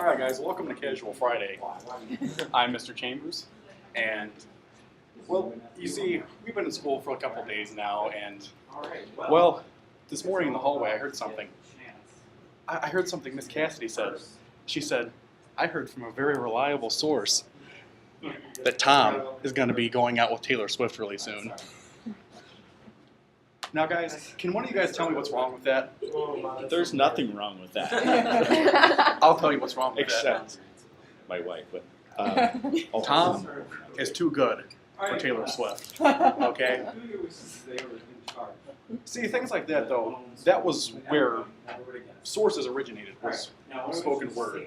Alright guys, welcome to Casual Friday. I'm Mr. Chambers, and, well, you see, we've been in school for a couple of days now, and, well, this morning in the hallway I heard something. I heard something Miss Cassidy said. She said, I heard from a very reliable source that Tom is going to be going out with Taylor Swift really soon. Now guys, can one of you guys tell me what's wrong with that? There's nothing wrong with that. I'll tell you what's wrong with Except my wife. But Tom is too good for Taylor Swift, okay? See, things like that though, that was where sources originated, was spoken word.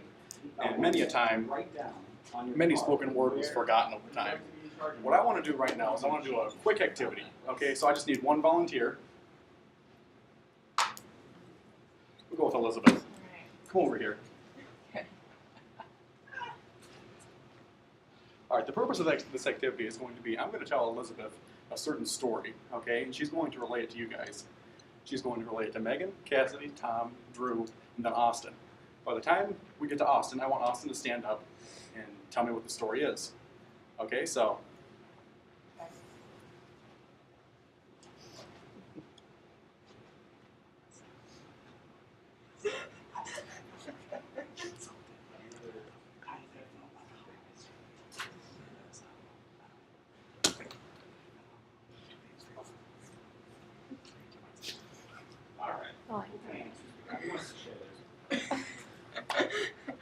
And many a time, many spoken word was forgotten over time. What I want to do right now is I want to do a quick activity, okay? So I just need one volunteer. We'll go with Elizabeth. Come over here. All right, the purpose of this activity is going to be, I'm going to tell Elizabeth a certain story, okay? And she's going to relay it to you guys. She's going to relay it to Megan, Cassidy, Tom, Drew, and then Austin. By the time we get to Austin, I want Austin to stand up and tell me what the story is. Okay, so.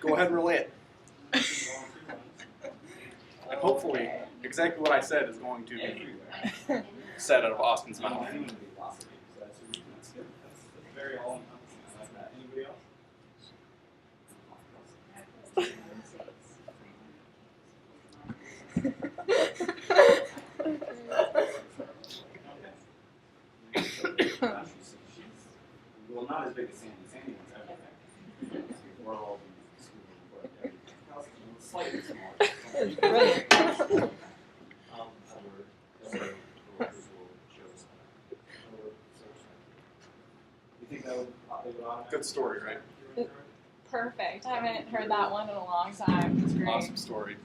Go ahead and relay it. And hopefully, exactly what I said is going to be said out of Austin's mouth. Well, not as big as Sandy. Sandy wants everything. We're all in school. Slightly smaller. Brilliant. You think that would Good story, right? Perfect. I haven't heard that one in a long time. It's great. Awesome story.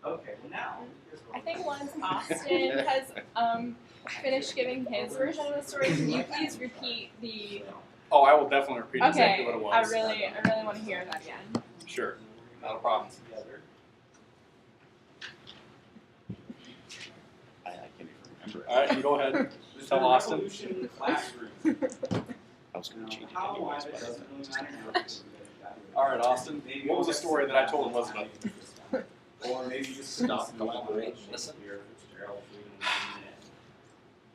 Okay, well now. I think once Austin has finished giving his version of the story, can you please repeat the? Oh, I will definitely repeat exactly what it I was. really want to hear that again. Sure, not a problem. I can't even remember it. All right, you go ahead. Tell Austin. I was going to change it anyways, but All right, Austin. What was the story that I told Elizabeth? Or maybe just Stop, collaborate, listen.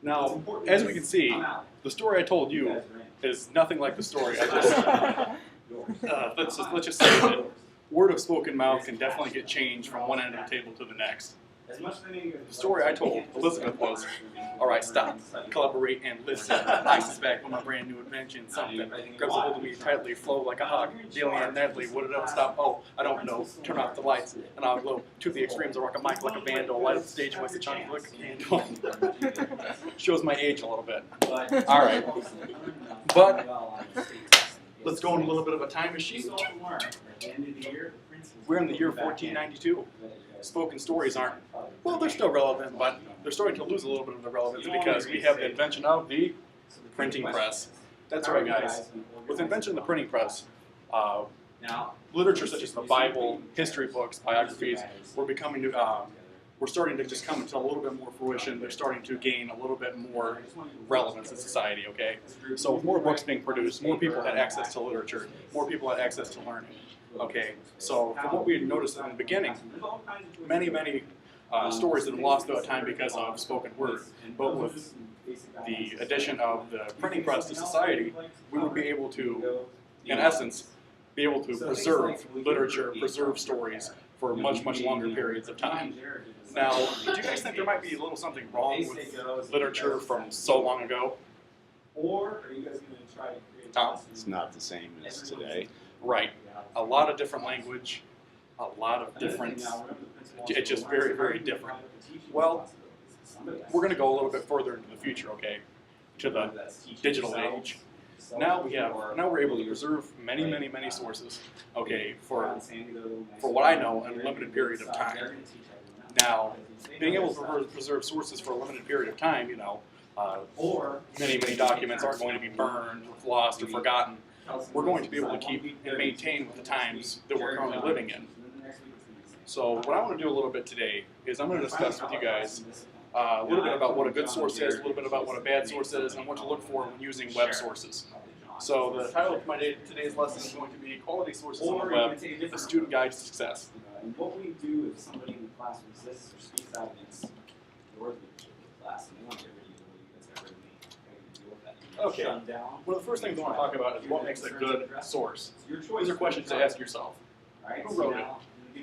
Now, as we can see, the story I told you is nothing like the story I just. Let's just say that word of spoken mouth can definitely get changed from one end of the table to the next. The story I told Elizabeth was, all right, stop, collaborate, and listen. Ice is back with my brand new invention. Something grabs a hold of me tightly, flow like a hawk, dealing and Natalie. Would it ever stop? Oh, I don't know. Turn off the lights, and I'll glow to the extremes. I rock a mic like a vandal, light up the stage, and waste a chunk like a candle. Shows my age a little bit. All right, but let's go in a little bit of a time machine. We're in the year 1492. Spoken stories aren't, well, they're still relevant, but they're starting to lose a little bit of the relevance because we have the invention of the printing press. That's right, guys. With the invention of the printing press, literature such as the Bible, history books, biographies, we're starting to just come into a little bit more fruition. They're starting to gain a little bit more relevance in society, okay? So with more books being produced, more people had access to literature, more people had access to learning. Okay, so from what we had noticed in the beginning, many stories have been lost throughout time because of spoken word. But with the addition of the printing press to society, we would be able to, in essence, be able to preserve literature, preserve stories for much longer periods of time. Now, do you guys think there might be a little something wrong with literature from so long ago? Or are you guys going to try to create? Tom? it's not the same as today. Right. A lot of different language, a lot of different, it's just very different. Well, we're going to go a little bit further into the future, okay, to the digital age. Now we're able to preserve many sources, okay, for what I know, in a limited period of time. Now, being able to preserve sources for a limited period of time, you know, many documents aren't going to be burned, or lost, or forgotten. We're going to be able to keep and maintain with the times that we're currently living in. So what I want to do a little bit today is I'm going to discuss with you guys a little bit about what a good source is, a little bit about what a bad source is, and what to look for when using web sources. So the title of today's lesson is going to be Quality Sources on the Web, the Student Guide to Success. And what we do if somebody in the class resists or speaks out against your leadership in the class, and they want to get rid of you, what you guys ever deal with that? Okay. Shut down. One of the first things I want to talk about is what makes a good source. These are questions to ask yourself. Who wrote it?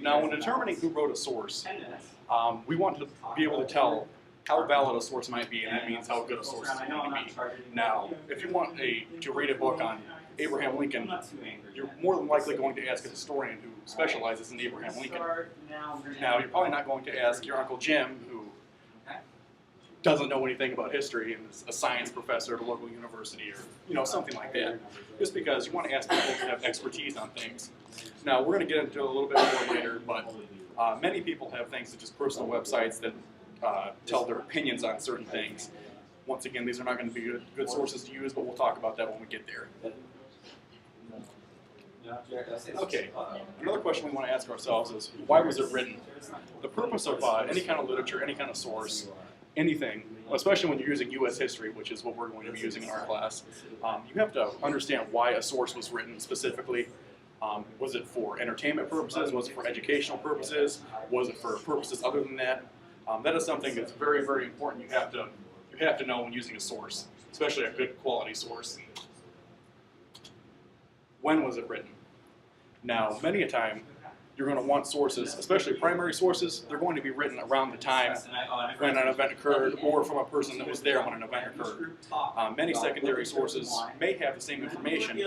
Now, when determining who wrote a source, we want to be able to tell how valid a source might be, and that means how good a source is going to be. Now, if you want to read a book on Abraham Lincoln, you're more than likely going to ask a historian who specializes in Abraham Lincoln. Now, you're probably not going to ask your Uncle Jim, who doesn't know anything about history and is a science professor at a local university, or something like that. Just because you want to ask people who have expertise on things. Now, we're going to get into it a little bit more later, but many people have things such as personal websites that tell their opinions on certain things. Once again, these are not going to be good sources to use, but we'll talk about that when we get there. Okay, another question we want to ask ourselves is, why was it written? The purpose of any kind of literature, any kind of source, anything, especially when you're using U.S. history, which is what we're going to be using in our class, you have to understand why a source was written specifically. Was it for entertainment purposes? Was it for educational purposes? Was it for purposes other than that? That is something that's very important. You have to know when using a source, especially a good quality source. When was it written? Now, many a time, you're going to want sources, especially primary sources, they're going to be written around the time when an event occurred or from a person that was there when an event occurred. Many secondary sources may have the same information,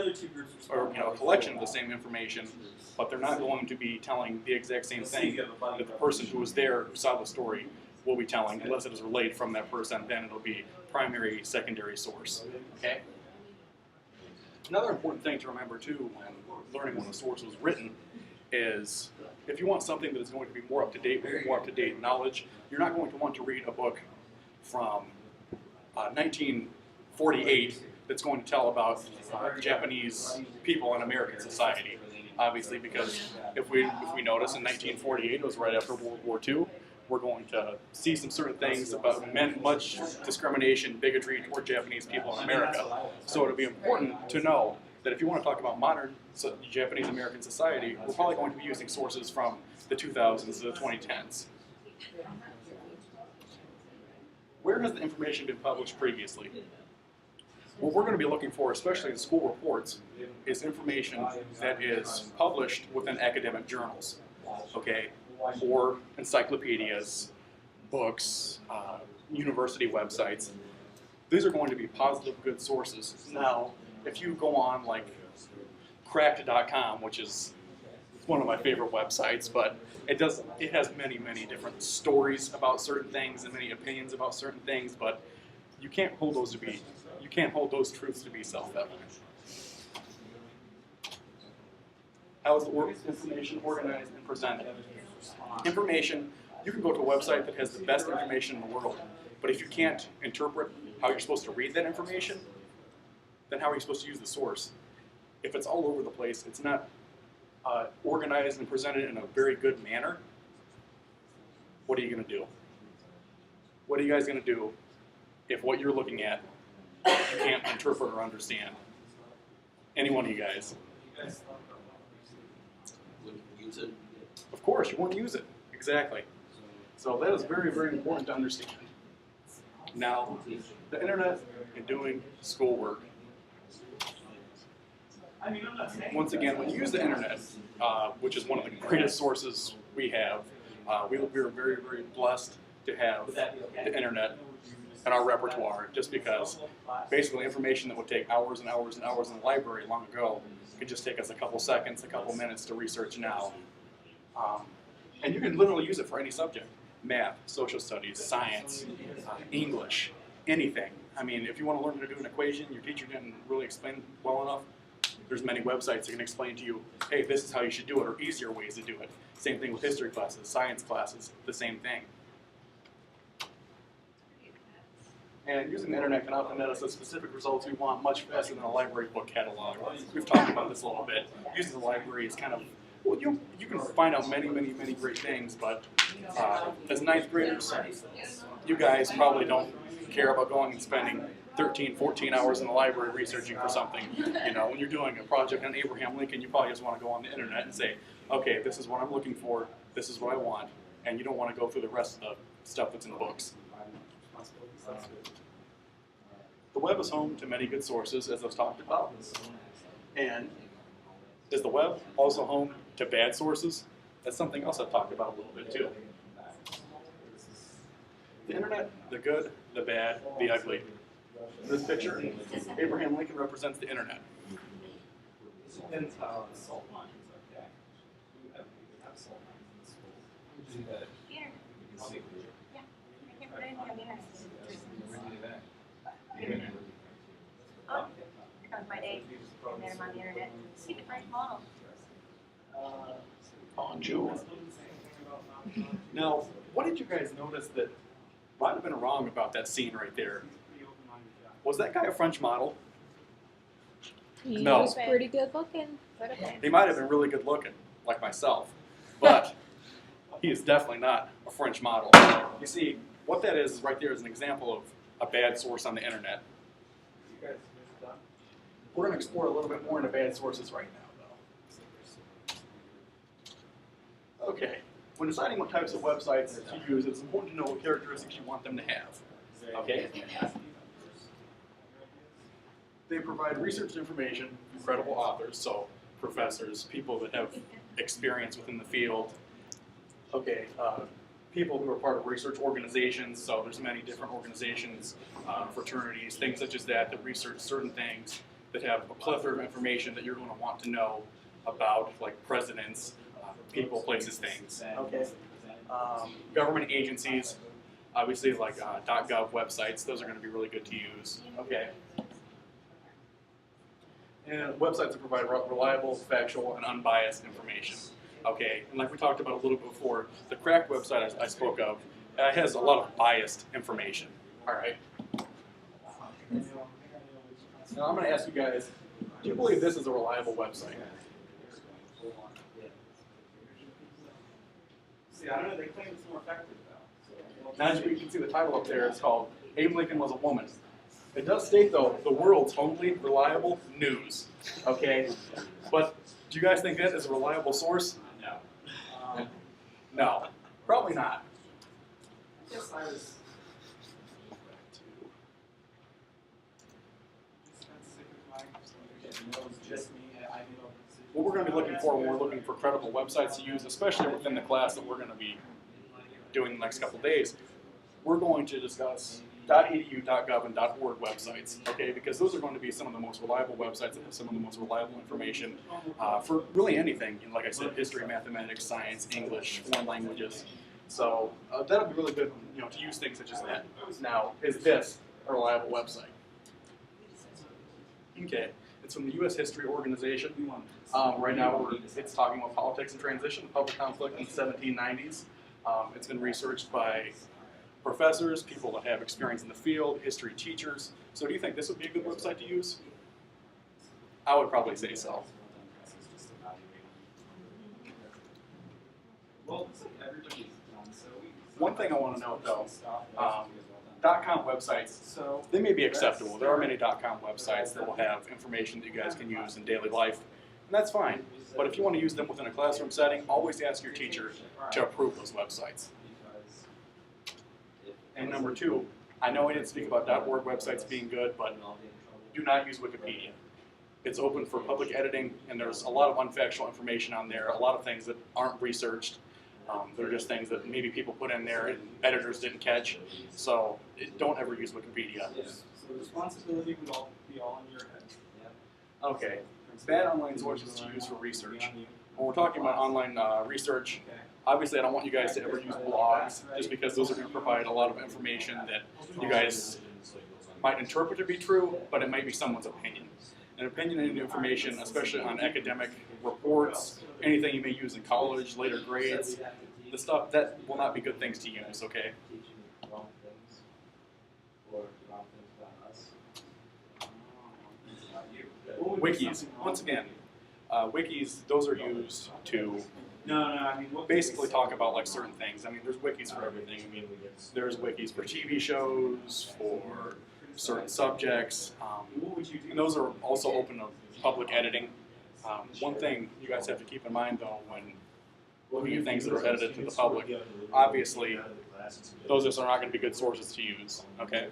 or a collection of the same information, but they're not going to be telling the exact same thing that the person who was there, who saw the story, will be telling, unless it is relayed from that person. Then it'll be primary, secondary source. Okay? Another important thing to remember too when learning when a source was written is if you want something that is going to be more up-to-date knowledge, you're not going to want to read a book from 1948 that's going to tell about Japanese people in American society. Obviously, because if we notice in 1948, it was right after World War II, we're going to see some certain things about much discrimination, bigotry toward Japanese people in America. So it'll be important to know that if you want to talk about modern Japanese American society, we're probably going to be using sources from the 2000s to the 2010s. Where has the information been published previously? What we're going to be looking for, especially in school reports, is information that is published within academic journals, okay, or encyclopedias, books, university websites. These are going to be positive, good sources. Now, if you go on like cracked.com, which is one of my favorite websites, but it has many different stories about certain things and many opinions about certain things, but you can't hold those truths to be self-evident. How is the information organized and presented? Information, you can go to a website that has the best information in the world, but if you can't interpret how you're supposed to read that information, then how are you supposed to use the source? If it's all over the place, it's not organized and presented in a very good manner, what are you going to do? What are you guys going to do if what you're looking at you can't interpret or understand? Any one of you guys? Use it. Of course, you want to use it. Exactly. So that is very important to understand. Now, the internet and doing schoolwork. Once again, when you use the internet, which is one of the greatest sources we have, we're very blessed to have the internet in our repertoire, just because basically information that would take hours and hours and hours in the library long ago could just take us a couple seconds, a couple minutes to research now. And you can literally use it for any subject. math, social studies, science, English, anything. I mean, if you want to learn how to do an equation, your teacher didn't really explain it well enough, there's many websites that can explain to you, hey, this is how you should do it, or easier ways to do it. Same thing with history classes, science classes, the same thing. And using the internet can often net us the specific results we want much faster than a library book catalog. We've talked about this a little bit. Using the library is kind of, well, you can find out many great things, but as ninth graders, you guys probably don't care about going and spending 13, 14 hours in the library researching for something. You know, when you're doing a project on Abraham Lincoln, you probably just want to go on the internet and say, okay, this is what I'm looking for, this is what I want, and you don't want to go through the rest of the stuff that's in the books. The web is home to many good sources, as I've talked about. And is the web also home to bad sources? That's something else I've talked about a little bit too. The internet, the good, the bad, the ugly. This picture, Abraham Lincoln represents the internet. Becomes my day, and then I'm on the internet. See the great model. On Jewel. Now, what did you guys notice that might have been wrong about that scene right there? Was that guy a French model? He No. was pretty good looking. He might have been really good looking, like myself, but he is definitely not a French model. You see, what that is right there is an example of a bad source on the internet. We're going to explore a little bit more into bad sources right now, though. Okay, when deciding what types of websites to use, it's important to know what characteristics you want them to have. Okay? They provide research information from credible authors, so professors, people that have experience within the field. Okay, people who are part of research organizations, so there's many different organizations, fraternities, things such as that, that research certain things, that have a plethora of information that you're going to want to know about, like presidents, people, places, things. Okay. Government agencies, obviously like .gov websites, those are going to be really good to use. Okay. And websites that provide reliable, factual, and unbiased information. Okay, and like we talked about a little bit before, the crack website I spoke of has a lot of biased information. All right. Now I'm going to ask you guys, do you believe this is a reliable website? See, I don't know, they claim it's more effective though. Now, as you can see, the title up there is called Abe Lincoln Was a Woman. It does state, though, the world's only reliable news. Okay? But do you guys think that is a reliable source? No. No. Probably not. I guess I was. What we're going to be looking for when we're looking for credible websites to use, especially within the class that we're going to be doing the next couple of days, we're going to discuss .edu, .gov, and .org websites, okay? Because those are going to be some of the most reliable websites that have some of the most reliable information for really anything. You know, like I said, history, mathematics, science, English, foreign languages. So that'll be really good, you know, to use things such as that. Now, is this a reliable website? Okay, it's from the U.S. History Organization. Right now, it's talking about politics and transition, public conflict in the 1790s. It's been researched by professors, people that have experience in the field, history teachers. So do you think this would be a good website to use? I would probably say so. One thing I want to note though, .com websites, they may be acceptable. There are many .com websites that will have information that you guys can use in daily life, and that's fine. But if you want to use them within a classroom setting, always ask your teacher to approve those websites. And number two, I know I didn't speak about .org websites being good, but do not use Wikipedia. It's open for public editing, and there's a lot of unfactual information on there, a lot of things that aren't researched. They're just things that maybe people put in there and editors didn't catch. So don't ever use Wikipedia. So the responsibility would all be all in your head. Okay. Bad online sources to use for research. When we're talking about online research, Obviously, I don't want you guys to ever use blogs, just because those are going to provide a lot of information that you guys might interpret to be true, but it might be someone's opinion. And opinionated information, especially on academic reports, anything you may use in college, later grades, the stuff that will not be good things to use, okay? Wikis, once again, wikis, those are used to basically talk about like certain things. I mean, there's wikis for everything. I mean, there's wikis for TV shows, for certain subjects, and those are also open to public editing. One thing you guys have to keep in mind though when looking at things that are edited to the public, obviously those are not going to be good sources to use, okay?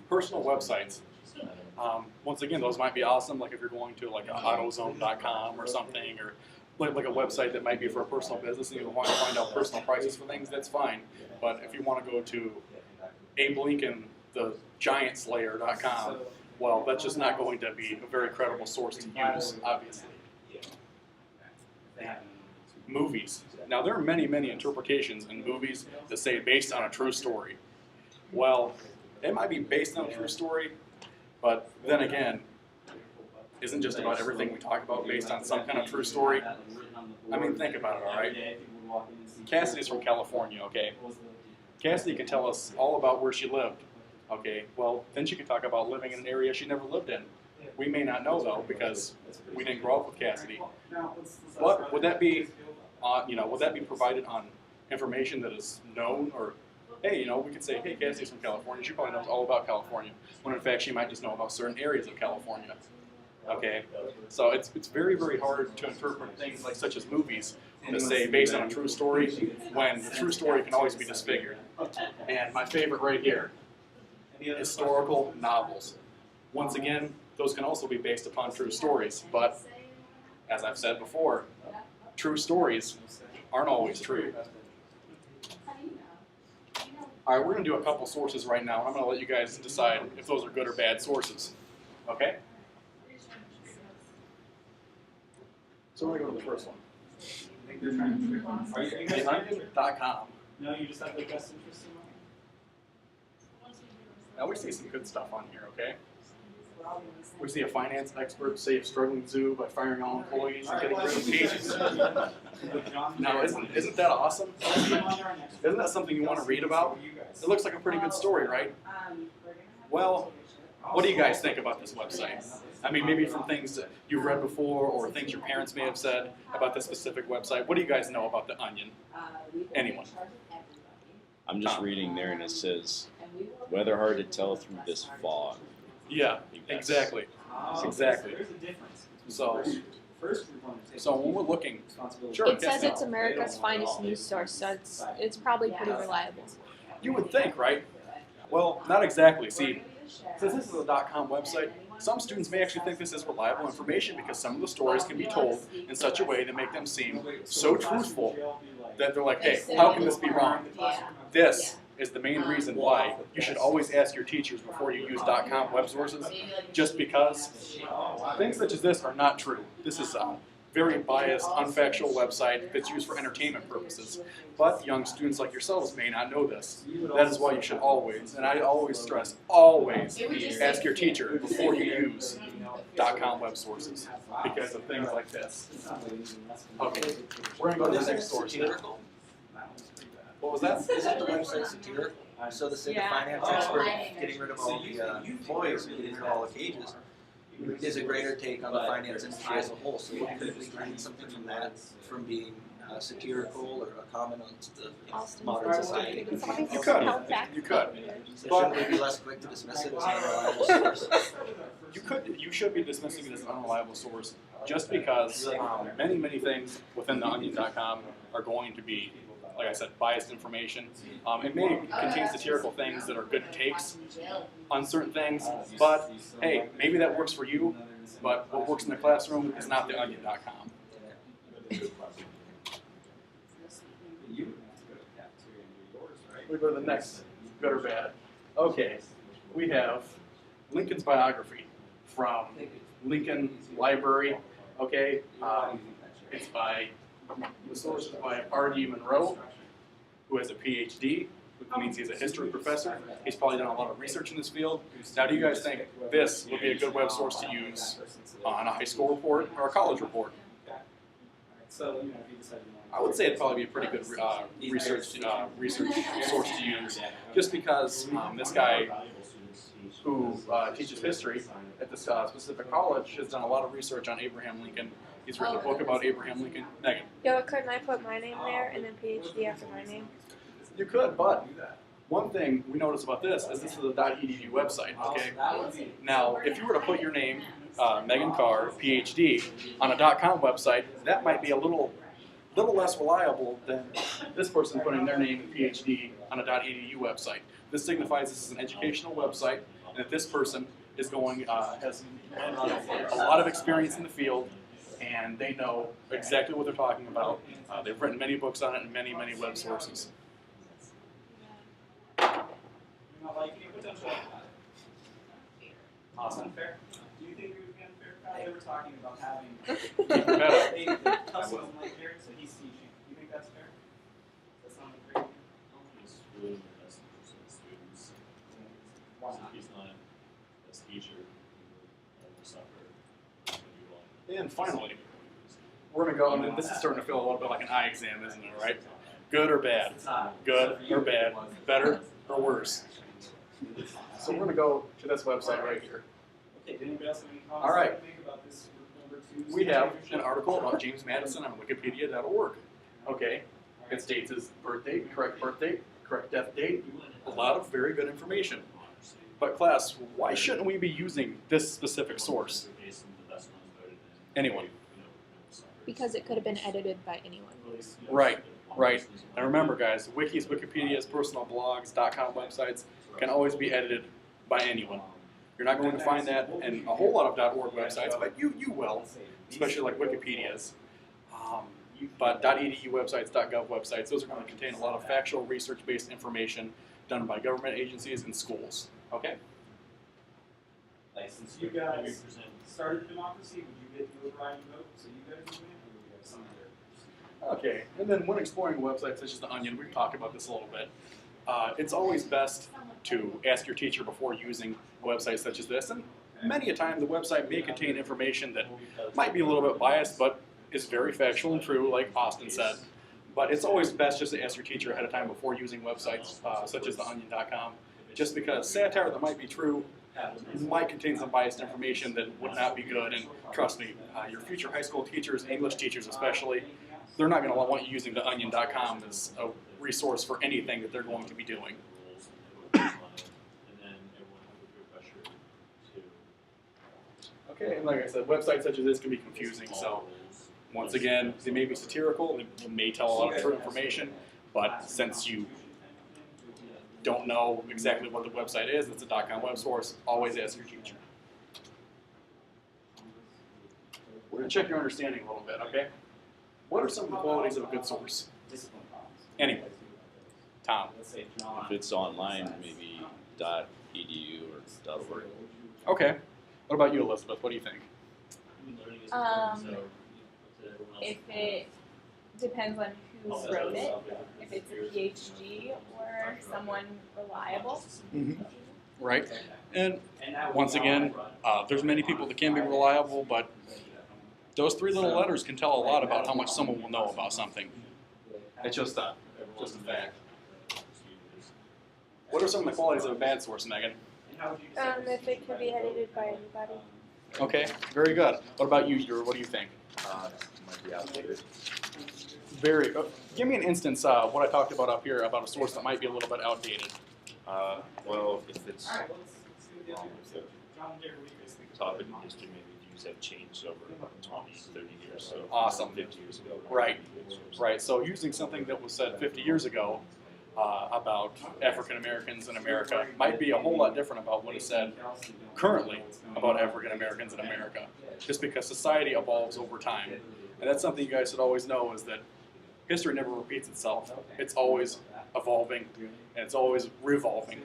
Personal websites. Once again, those might be awesome, like if you're going to like AutoZone.com or something, or like a website that might be for a personal business and you want to find out personal prices for things, that's fine. But if you want to go to Abe Lincoln, the GiantSlayer.com, well, that's just not going to be a very credible source to use, obviously. Movies. Now, there are many, many interpretations in movies that say based on a true story. Well, it might be based on a true story, but then again, isn't just about everything we talk about based on some kind of true story? I mean, think about it, all right? Cassidy's from California, okay? Cassidy can tell us all about where she lived, okay? Well, then she could talk about living in an area she never lived in. We may not know, though, because we didn't grow up with Cassidy. But would that be, would that be provided on information that is known, or hey, we could say, hey, Cassidy's from California. She probably knows all about California, when in fact she might just know about certain areas of California. Okay, so it's very, very hard to interpret things like such as movies to say based on a true story, when the true story can always be disfigured. And my favorite right here, historical novels. Once again, those can also be based upon true stories, but as I've said before, true stories aren't always true. All right, we're going to do a couple sources right now, and I'm going to let you guys decide if those are good or bad sources. Okay? So we're going to go to the first one. I think they're trying to trick us. Are you guys TheOnIon.com. No, you just have the best interest in mind? Now we see some good stuff on here, okay? We see a finance expert save struggling zoo by firing all employees and getting rid of pages. Now, isn't that awesome? Isn't that something you want to read about? It looks like a pretty good story, right? Well, what do you guys think about this website? I mean, maybe from things that you've read before or things your parents may have said about this specific website. What do you guys know about The Onion? Anyone? I'm just reading there and it says, weather hard to tell through this fog. Yeah, exactly. Exactly. There's a difference. So when we're looking, sure, It says it's America's finest news source, so it's probably pretty reliable. you would think, right? Well, not exactly. See, since this is a .com website, some students may actually think this is reliable information because some of the stories can be told in such a way to make them seem so truthful that they're like, hey, how can this be wrong? This is the main reason why you should always ask your teachers before you use .com web sources, just because things such as this are not true. This is a very biased, unfactual website that's used for entertainment purposes. But young students like yourselves may not know this. That is why you should always, and I always stress, always ask your teacher before you use .com web sources because of things like this. Okay, we're going to go to the next source. Satirical? What was that? Isn't the website satirical? So the sake of finance expert getting rid of all the employees and getting rid of all the cages is a greater take on the finance industry as a whole. So could we glean something from that, from being satirical or a comment on the modern society? You could. You could. So shouldn't we be less quick to dismiss it as an unreliable source? You should be dismissing it as an unreliable source just because many, many things within the Onion.com are going to be, like I said, biased information. It may contain satirical things that are good takes on certain things, but hey, maybe that works for you, but what works in the classroom is not the Onion.com. We go to the next, good or bad. Okay, we have Lincoln's biography from Lincoln Library. Okay, It's by, the source is by R.D. Monroe, who has a PhD, which means he's a history professor. He's probably done a lot of research in this field. Now, do you guys think this would be a good web source to use on a high school report or a college report? So, you know, if you decide you want. I would say it'd probably be a pretty good research source to use, just because this guy who teaches history at this specific college has done a lot of research on Abraham Lincoln. He's written a book about Abraham Lincoln. Megan, Yo, couldn't I put my name there and then PhD after my name? you could, but one thing we notice about this is this is a .edu website. Okay. Now, if you were to put your name, Megan Carr, PhD, on a .com website, that might be a little less reliable than this person putting their name and PhD on a .edu website. This signifies this is an educational website, and that this person is has a lot of experience in the field, and they know exactly what they're talking about. They've written many books on it and many web sources. Awesome. Fair. Do you think we would be unfair? They were talking about having Better. someone like here, so he's teaching. Do you think that's fair? Does that sound like great? It's really the best person of students. Why So not? if he's not the best teacher, he will suffer. And finally, we're going to go, and this is starting to feel a little bit like an eye exam, isn't it, right? Good or bad? It's not. Good or bad? Better or worse? So we're going to go to this website right here. Okay, did anybody else have any comments? All right. Think about this number 2? We have an article about James Madison on wikipedia.org. Okay, it states his birth date, correct death date, a lot of very good information. But class, why shouldn't we be using this specific source? Anyone. Because it could have been edited by anyone. Right. And remember guys, wikis, Wikipedias, personal blogs, .com websites can always be edited by anyone. You're not going to find that in a whole lot of .org websites, but you will, especially like Wikipedias. But .edu websites, .gov websites, those are going to contain a lot of factual research-based information done by government agencies and schools. Okay? Like, since you guys started democracy, would you get the overriding vote? So you guys would win, or would you have some other? Okay, and then when exploring websites such as The Onion, we've talked about this a little bit. It's always best to ask your teacher before using a website such as this, and many a time the website may contain information that might be a little bit biased, but is very factual and true, like Austin said. But it's always best just to ask your teacher ahead of time before using websites such as theonion.com, just because satire that might be true might contain some biased information that would not be good. And trust me, your future high school teachers, English teachers especially, they're not going to want you using theonion.com as a resource for anything that they're going to be doing. Okay, and like I said, websites such as this can be confusing, so once again, they may be satirical, they may tell a lot of true information, but since you don't know exactly what the website is, it's a .com web source, always ask your teacher. We're going to check your understanding a little bit, okay? What are some of the qualities of a good source? Discipline problems. Anyway, Tom. Let's say John. If it's online, maybe .edu or .org. Okay. What about you, Elizabeth? What do you think? If it depends on who wrote it, if it's a PhD or someone reliable. Right. And once again, there's many people that can be reliable, but those three little letters can tell a lot about how much someone will know about something. It's just a fact. What are some of the qualities of a bad source, Megan? If it could be edited by anybody. Okay, very good. What about you, Drew? What do you think? Might be outdated. Give me an instance what I talked about up here about a source that might be a little bit outdated. Well, if it's All right, well, let's do the other one. John, Jared, what do you guys think? topic in history, maybe views have changed over 20, 30 years. So Awesome. 50 years ago. Right. Right. So using something that was said 50 years ago about African Americans in America might be a whole lot different about what is said currently about African Americans in America, just because society evolves over time. And that's something you guys should always know, is that history never repeats itself. It's always evolving, and it's always revolving.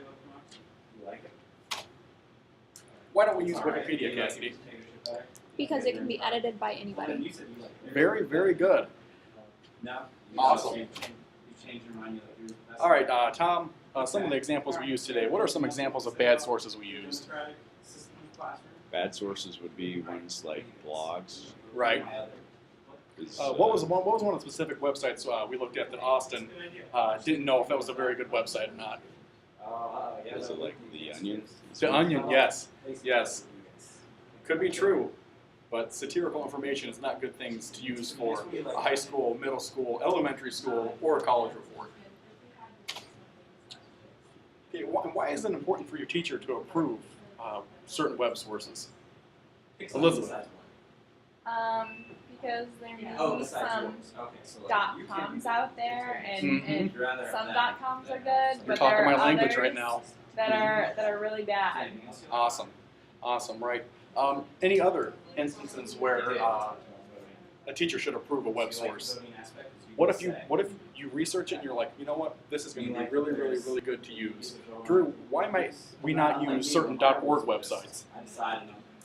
Why don't we use Wikipedia, Cassidy? Because it can be edited by anybody. Very, very good. Awesome. All right, Tom, some of the examples we used today, what are some examples of bad sources we used? Bad sources would be ones like blogs. Right. 'Cause, What was one of the specific websites we looked at that Austin didn't know if that was a very good website or not? was it like The Onion? The Onion, yes. Yes. Could be true, but satirical information is not good things to use for a high school, middle school, elementary school, or a college report. Okay, why is it important for your teacher to approve certain web sources? Elizabeth. Because there may be some .coms out there, and, Mhm. and some .coms are good, You're but talking there my are language others right now. that are really bad. Awesome. Awesome, right. Any other instances where a teacher should approve a web source? What if you research it and you're like, you know what, this is going to be really, really, really good to use. Drew, why might we not use certain .org websites?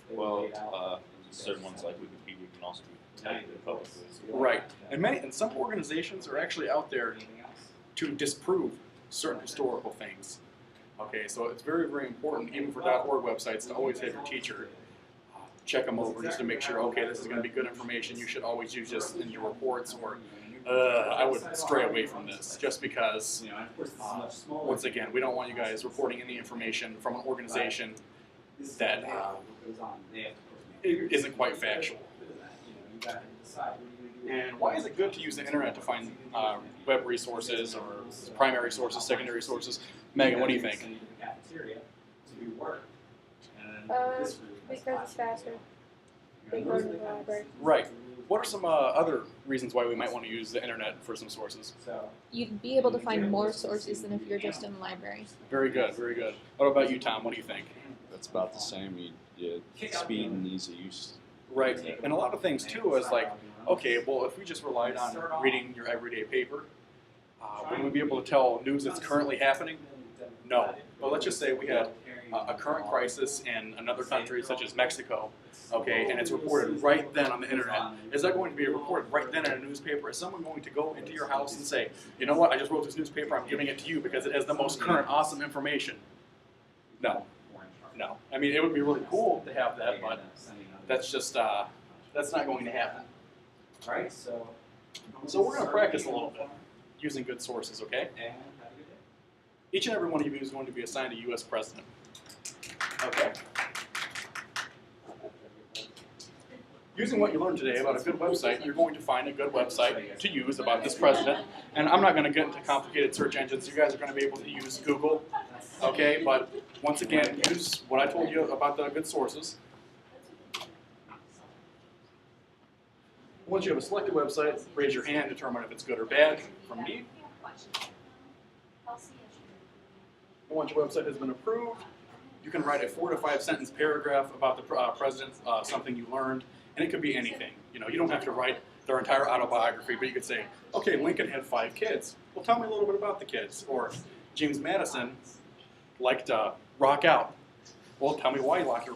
Well, certain ones like Wikipedia can also be typed publicly. Right. And some organizations are actually out there to disprove certain historical things. Okay, so it's very, very important, even for .org websites, to always have your teacher check them over just to make sure, okay, this is going to be good information. You should always use this in your reports, or I would stray away from this just because, once again, we don't want you guys reporting any information from an organization that isn't quite factual. And why is it good to use the internet to find web resources or primary sources, secondary sources? Megan, what do you think? Because it's faster. They go to the library. Right. What are some other reasons why we might want to use the internet for some sources? You'd be able to find more sources than if you're just in the library. Very good, very good. What about you, Tom? What do you think? That's about the same. Speed and ease of use. Right. And a lot of things, too, is like, okay, well, if we just relied on reading your everyday paper, would we be able to tell news that's currently happening? No. But let's just say we had a current crisis in another country, such as Mexico, okay, and it's reported right then on the internet. Is that going to be reported right then in a newspaper? Is someone going to go into your house and say, you know what, I just wrote this newspaper, I'm giving it to you because it has the most current, awesome information? No. No. I mean, it would be really cool to have that, but that's just, that's not going to happen. All right, so we're going to practice a little bit using good sources, okay? Each and every one of you is going to be assigned a U.S. president. Okay? Using what you learned today about a good website, you're going to find a good website to use about this president. And I'm not going to get into complicated search engines. You guys are going to be able to use Google, okay? But once again, use what I told you about the good sources. Once you have a selected website, raise your hand, determine if it's good or bad from me. Once your website has been approved, you can write a 4 to 5 sentence paragraph about the president, something you learned, and it could be anything. You know, you don't have to write their entire autobiography, but you could say, okay, Lincoln had 5 kids. Well, tell me a little bit about the kids. Or James Madison liked to rock out. Well, tell me why you liked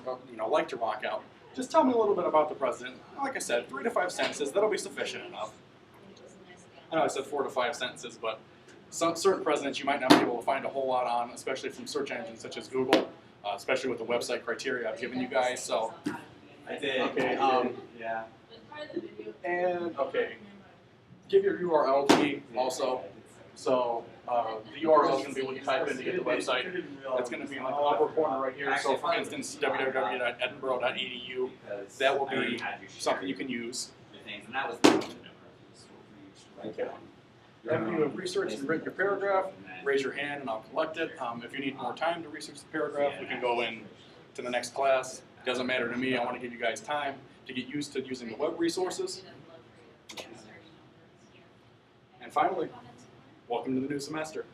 to rock out. Just tell me a little bit about the president. Like I said, 3 to 5 sentences, that'll be sufficient enough. I know I said 4 to 5 sentences, but certain presidents you might not be able to find a whole lot on, especially from search engines such as Google, especially with the website criteria I've given you guys. So, I did. Okay. Yeah. And okay, give your URL to me also. So the URL is going to be what you type in to get the website. It's going to be in like the upper corner right here. So for instance, www.edinburgh.edu. That will be something you can use. Okay. After you have researched and written your paragraph, raise your hand and I'll collect it. If you need more time to research the paragraph, we can go in to the next class. It doesn't matter to me. I want to give you guys time to get used to using the web resources. And finally, welcome to the new semester.